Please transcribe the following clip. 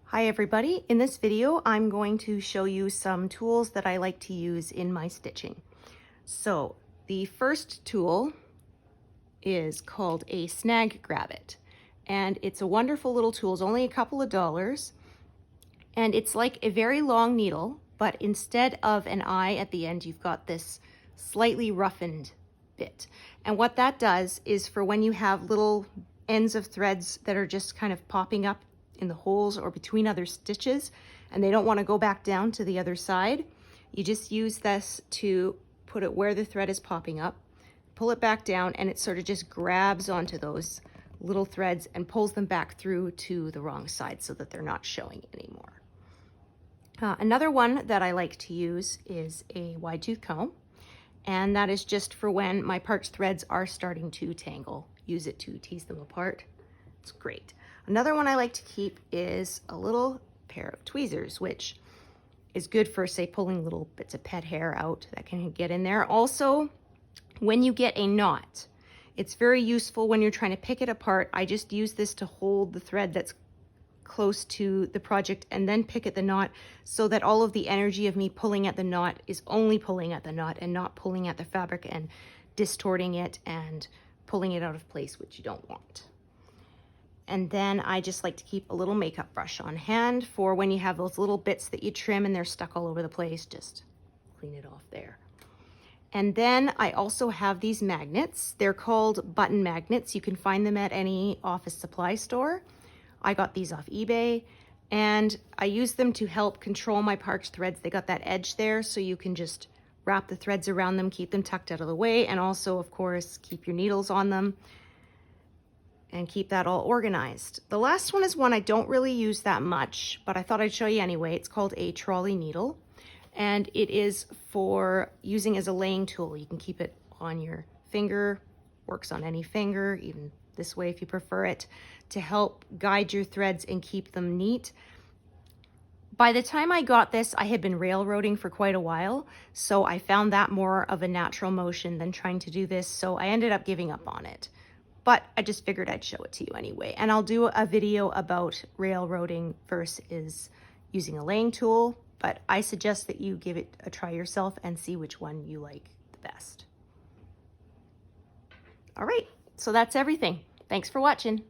Hi everybody, in this video I'm going to show you some tools that I like to use in my stitching. So the first tool is called a Snag-grab-it, and it's a wonderful little tool. It's only a couple of dollars, and it's like a very long needle, but instead of an eye at the end you've got this slightly roughened bit. And what that does is for when you have little ends of threads that are just kind of popping up in the holes or between other stitches and they don't want to go back down to the other side, you just use this to put it where the thread is popping up, pull it back down, and it sort of just grabs onto those little threads and pulls them back through to the wrong side so that they're not showing anymore. Another one that I like to use is a wide tooth comb, and that is just for when my parched threads are starting to tangle. Use it to tease them apart. It's great. Another one I like to keep is a little pair of tweezers, which is good for, say, pulling little bits of pet hair out that can get in there. Also, when you get a knot, it's very useful when you're trying to pick it apart. I just use this to hold the thread that's close to the project and then pick at the knot so that all of the energy of me pulling at the knot is only pulling at the knot and not pulling at the fabric and distorting it and pulling it out of place, which you don't want. And then I just like to keep a little makeup brush on hand for when you have those little bits that you trim and they're stuck all over the place, just clean it off there. And then I also have these magnets. They're called button magnets. You can find them at any office supply store. I got these off eBay, and I use them to help control my parched threads. They got that edge there, so you can just wrap the threads around them, keep them tucked out of the way, and also, of course, keep your needles on them and keep that all organized. The last one is one I don't really use that much, but I thought I'd show you anyway. It's called a trolley needle, and it is for using as a laying tool. You can keep it on your finger, works on any finger, even this way if you prefer it, to help guide your threads and keep them neat. By the time I got this, I had been railroading for quite a while, so I found that more of a natural motion than trying to do this, so I ended up giving up on it. But I just figured I'd show it to you anyway. And I'll do a video about railroading versus using a laying tool, but I suggest that you give it a try yourself and see which one you like the best. All right, so that's everything. Thanks for watching.